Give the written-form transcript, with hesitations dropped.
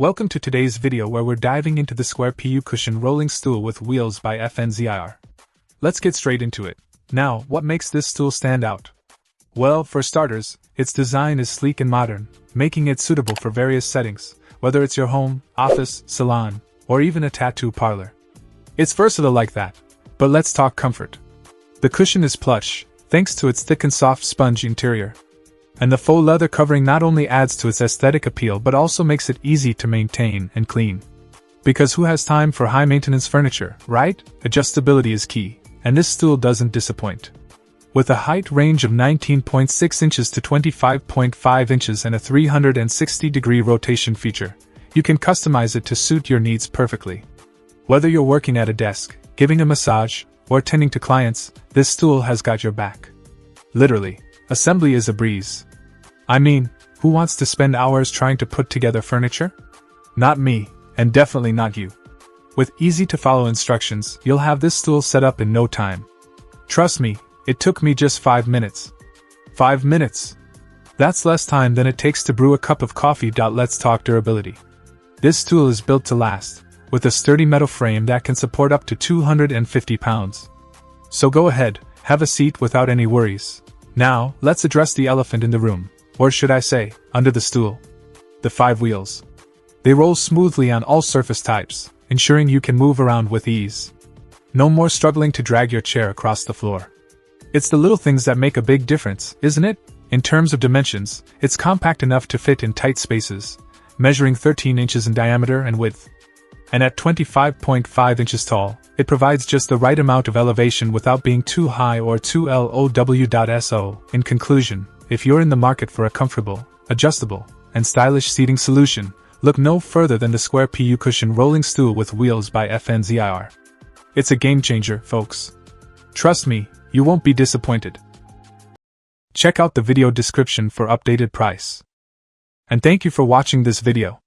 Welcome to today's video where we're diving into the square PU cushion rolling stool with wheels by FNZIR. Let's get straight into it. Now, what makes this stool stand out? Well, for starters, its design is sleek and modern, making it suitable for various settings, whether it's your home, office, salon, or even a tattoo parlor. It's versatile like that. But let's talk comfort. The cushion is plush, thanks to its thick and soft sponge interior. And the faux leather covering not only adds to its aesthetic appeal but also makes it easy to maintain and clean. Because who has time for high-maintenance furniture, right? Adjustability is key, and this stool doesn't disappoint. With a height range of 19.6 inches to 25.5 inches and a 360-degree rotation feature, you can customize it to suit your needs perfectly. Whether you're working at a desk, giving a massage, or tending to clients, this stool has got your back. Literally, assembly is a breeze. I mean, who wants to spend hours trying to put together furniture? Not me, and definitely not you. With easy-to-follow instructions, you'll have this stool set up in no time. Trust me, it took me just 5 minutes. 5 minutes! That's less time than it takes to brew a cup of coffee. Let's talk durability. This stool is built to last, with a sturdy metal frame that can support up to 250 pounds. So go ahead, have a seat without any worries. Now, let's address the elephant in the room, or should I say, under the stool. The 5 wheels. They roll smoothly on all surface types, ensuring you can move around with ease. No more struggling to drag your chair across the floor. It's the little things that make a big difference, isn't it? In terms of dimensions, it's compact enough to fit in tight spaces, measuring 13 inches in diameter and width. And at 25.5 inches tall, it provides just the right amount of elevation without being too high or too low. In conclusion, if you're in the market for a comfortable, adjustable, and stylish seating solution, look no further than the square PU cushion rolling stool with wheels by FNZIR. It's a game changer, folks. Trust me, you won't be disappointed. Check out the video description for updated price. And thank you for watching this video.